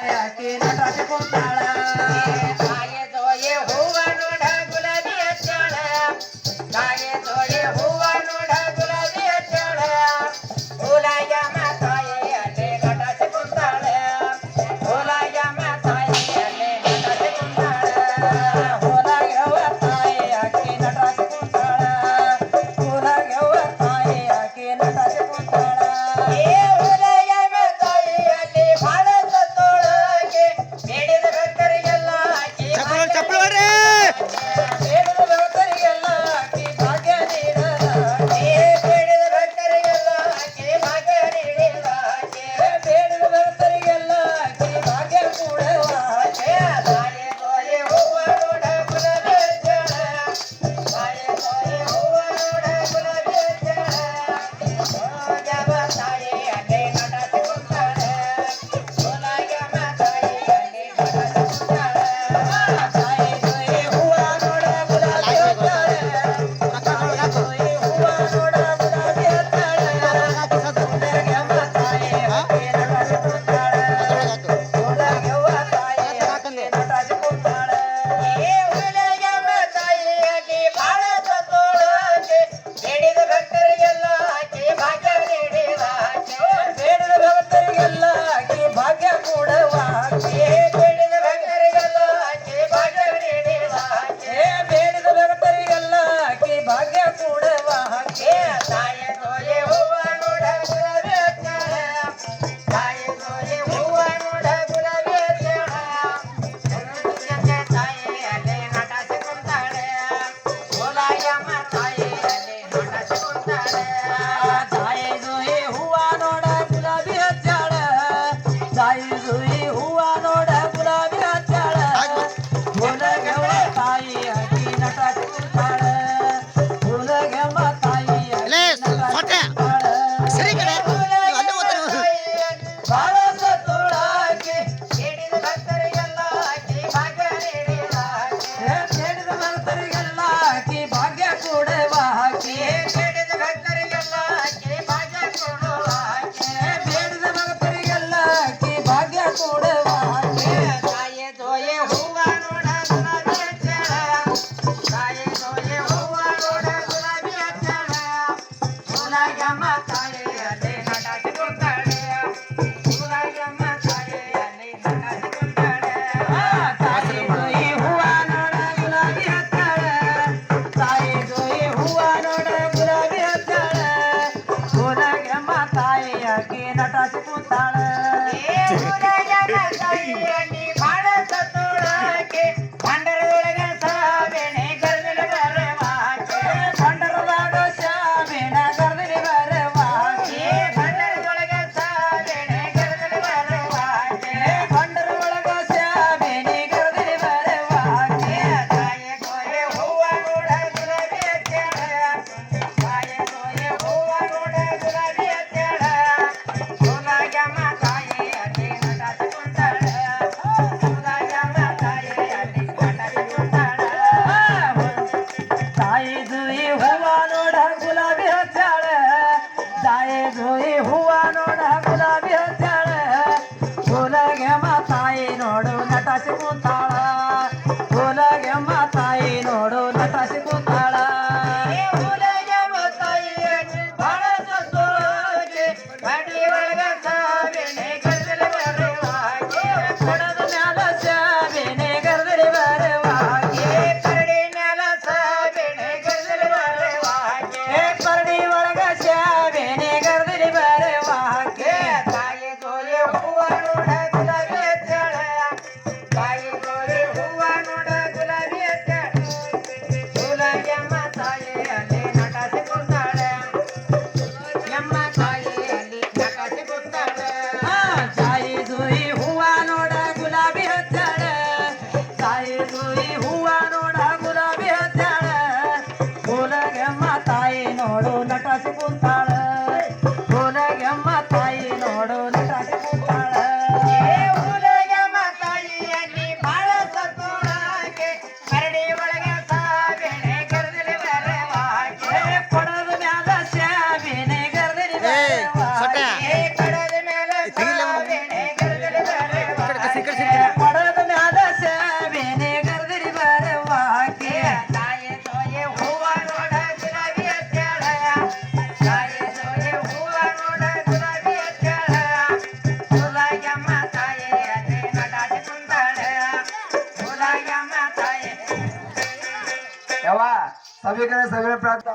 ಯಾಕೆ ನಟಾಸೆ ಕುಂತಾಳ ಕಾಗೆ ಜೋಯಿ ಹೂವ ನೋಡ ಗುಲಾಬಿ ಹಚ್ಚಾಳ ಕಾಗೆ ಜೋಯಿ ಹೂವ ನೋಡ ಗುಲಾಬಿ ಹಚ್ಚಾಳ ಹುಲಾಯಮ್ಮ ತಾಯಿ ಅಲ್ಲಿ ನಟಾಸೆ ಕುಂತಾಳ ಹುಲಾಯಮ್ಮ ತಾಯಿ ಅಲ್ಲಿ ನಟಾಸೆ ಕುಂತಾಳ ಹೋಲಾಗ್ಯವ ತಾಯಿ ಯಾಕೆ ನಟಾಸೆ ಕುಂತಾಳ ಹೋಲಾಗ್ಯವ ತಾಯಿ ಯಾಕೆ ನಟಾಸೆ ಕುಂತಾಳ ಏ ಹುಲಾಯಮ್ಮ ತಾಯಿ ಅಲ್ಲಿ ಬಾಳ ಸತ್ತೋಳಗೆ ಬೇಡಿದ ಭಕ್ತರಿಗೆಲ್ಲ ಆಕಿ ಚಪ್ಪಲ್ ಹೊಡ್ರಿ ಬೇಡದ ಭಕ್ತರಿಗೆಲ್ಲ ಆಕಿ ಭಾಗ್ಯ ನೀಡಲಾಕೆ ಬೇಡಿದ ಭಕ್ತರಿಗೆಲ್ಲ ಆಕಿ ಭಾಗ್ಯ ನೀಡಿದಾಕೆ ಬೇಡದ ಭಕ್ತರಿಗೆಲ್ಲ ಆಕಿ ಭಾಗ್ಯ ಕೂಡಲಾಕೆ ತಾಯಿ ಜೋಯಿ ಹೂವ ನೋಡ ಗುಲಾಬಿ ಹಚ್ಚಾಳ ತಾಯಿ ಜೋಯಿ ಹೂವ ನೋಡ ಗುಲಾಬಿ ಹಚ್ಚಾಳ ಹೋಗ್ಯವ ತಾಯಿ ಅಲ್ಲಿ ನಟಾಸೆ ಕುಂತಾಳ ಹೋಲಾಗ್ಯವ ತಾಯಿ ಅಲ್ಲಿ ನಟಾಸೆ ಕುಂತಾಳ ತಾಯಿ ಜೋಯಿ ಹೂವ ನೋಡ ಗುಲಾಬಿ ಹಚ್ಚಾಳೆ ತಾಯಿ ಹೂವ ನೋಡ ಗುಲಾಬಿ ಹಚ್ಚಾಳೆ ಹೋಲಾಗ್ಯವ ತಾಯಿ ಯಾಕೆ ನಟಾಸೆ ಕುಂತಾಳ ಹೋಲಾಗ್ಯವ ತಾಯಿ ಯಾಕೆ ನಟಾಸೆ ಕುಂತಾಳ ಏ ಹುಲಿಯಮ್ಮ ತಾಯಿಯಾಗಿ ಬಾಳ ಸತ್ತೋಳಾಕೆ ಬೇಡಿದ ಭಕ್ತರಿಗೆಲ್ಲ ಆಕೆ ಭಾಗ್ಯ ನೀಡಿದಾಕೆ ಬೇಡದ ಭಕ್ತರಿಗೆಲ್ಲ ಆಕಿ ಭಾಗ್ಯ ಕೂಡವಾಕೆ ಬೇಡಿದ ಭಕ್ತರಿಗೆಲ್ಲ ಆಕೆ ಭಾಗ್ಯ ನೀಡಿದಾಕೆ ಬೇಡದ ಭಕ್ತರಿಗೆಲ್ಲ ಆಕಿ ಭಾಗ್ಯ ಕೂಡವಾಕೆ ತಾಯಿ ಜೋಯಿ ಹೂವ ನೋಡ ಗುಲಾಬಿ ಹಚ್ಚಾಳ ತಾಯಿ ಜೋಯಿ ಹೂವ ನೋಡ ಗುಲಾಬಿ ಹಚ್ಚಾಳ ತಾಯಿ ಅಲ್ಲಿ ನಟಾಸೆ ಕುಂತಾಳೆ ಹೋಲಾಯಮ್ಮ ತಾಯಿ ಅಲ್ಲಿ ನಟಾಸೆ ಕುಂತಾಳೆ ತಾಯಿ ಜೋಯಿ ಹೂವ ನೋಡ ಗುಲಾಬಿ ಹಚ್ಚಾಳ ತಾಯಿ ಜೋಯಿ ಹೂವ ನೋಡ ಗುಲಾಬಿ ಹಚ್ಚಾಳ ಹುಲಗವ ತಾಯಿ ಆಕಿ ನಟಾಸೆ ಕುಂತಾಳ ಹುಲಗವ ತಾಯಿ ಲೇ, ಸೊಟ್ಟೆ. ಸರಿ ಕಡೆ ಅಲ್ಲೇ ಓದ್ತಾರೆ ಬಾಳ ಸತ್ತೋಳಾಕೆ ಬೇಡಿದ ಭಕ್ತರಿಗೆಲ್ಲ ಆಕೆ ಭಾಗ್ಯ ನೀಡಿದಾಕೆ ಬೇಡದ ಭಕ್ತರಿಗೆಲ್ಲ ಆಕಿ ಭಾಗ್ಯ ಕೂಡವಾಕೆ ಬೇಡಿದ ಭಕ್ತರಿಗೆಲ್ಲ ಆಕೆ ಭಾಗ್ಯ ಕೊಡುವಾಕೆ ಬೇಡದ ಭಕ್ತರಿಗೆಲ್ಲ ಆಕಿ ಭಾಗ್ಯ ಕೂಡವಾಕೆ ತಾಯಿ ಜೋಯಿ ಹೂವ ನೋಡ ಗುಲಾಬಿ ಹಚ್ಚಾಳ ತಾಯಿ ಜೋಯಿ ಹೂವ ನೋಡ ಗುಲಾಬಿ ಹಚ್ಚಾಳ ಹುಲಾಯಮ್ಮ ತಾಯಿ ಅಲ್ಲಿ ನಟಾಸೆ ಕುಂತಾಳೆ ಹುಲಾಯಮ್ಮ ತಾಯಿ ಅಲ್ಲಿ ನಟಾಸೆ ಕುಂತಾಳೆ ತಾಯಿ ಜೋಯಿ ಹೂವ ನೋಡ ಗುಲಾಬಿ ಹಚ್ಚಾಳ ತಾಯಿ ಜೋಯಿ ಹೂವ ನೋಡ ಗುಲಾಬಿ ಹಚ್ಚಾಳ ಹೋಲಾಗಮ್ಮ ತಾಯಿ ಆಕಿ ನಟಾಸೆ ಕುಂತಾಳ ಏ ಹುಲಾಯಮ್ಮ ತಾಯಿ ಅಲ್ಲಿ ಬಾಳ ಸತ್ತೋಳಾಕೆ ಭಂಡರದೊಳಗ ಸಾಬೇಣೆ ಗರ್ಭಿಣ ಬರವಾಕೆ ಪಂಡರದಾಗ ಶಾಮಿನ ಕರ್ದಿರಿ ಬರವಾಕೆ ಏ ಭಂಡರದೊಳಗ ಸಾಬೇಣೆ ಗರ್ಭಿಣ ಬರವಾಕೆ ಪಂಡರ ಒಳಗ ಶಾಮಿನಿ ಕರ್ದಿರಿ ಬರವಾಕೆ ತಾಯಿ ಜೋಯಿ ಹೂವ ನೋಡ ಗುಲಾಬಿ ಹಚ್ಚಾಳ ತಾಯಿ ಜೋಯಿ ಹೂವ ನೋಡ ಗುಲಾಬಿ ಹಚ್ಚಾಳ ಹುಲಾಯಮ್ಮ ತಾಯಿ ಅಲ್ಲಿ ನಟಾಸೆ ಕುಂತಾಳ ಹುಲಾಯಮ್ಮ ತಾಯಿ ಅಲ್ಲಿ ನಟಾಸೆ ಕುಂತಾಳ ತಾಯಿ ಜೋಯಿ ಹೂವ ನೋಡ ಗುಲಾಬಿ ಹಚ್ಚಾಳ ತಾಯಿ ಜೋಯಿ ಹೂವ ನೋಡ ಗುಲಾಬಿ ಹಚ್ಚಾಳ ಹೋಲಗೆಮ್ಮ ತಾಯಿ ನೋಡು ನಟಾಸಿ ಕುಂತಾಳ ಹೋಲಗೆಮ್ಮ ತಾಯಿ ನೋಡು ನಟಾಸಿ ಕುಂತಾಳ ಏ ಹುಲಾಯಮ್ಮ ತಾಯಿ ಅಲ್ಲಿ ಬಾಳ ಸತ್ತೋಳಾಕೆ ಬಾಡಿ ಒಳಗ ಸಾಬೇಣೆ ಗರ್ಭಿಣ ಬರವಾಕೆ ಕೊಡದ ಮ್ಯಾಲ ಶಾಮಿನಿ ಕರ್ದಿರಿ ಬರವಾಕೆ ಕರಡಿ ಮ್ಯಾಲ ಸಾಬೇಣೆ ಗರ್ಭಿಣ ಬರವಾಕೆ ಪರಡಿ ಒಳಗ ಶಾಮಿನಿ ಕರ್ದಿರಿ ಬರವಾಕೆ ತಾಯಿ ಜೋಯಿ ಹೂವ ನೋಡ ಗುಲಾಬಿ ಹಚ್ಚಾಳ ತಾಯಿ ಜೋಯಿ सगळीकडे सगळे प्रार्थना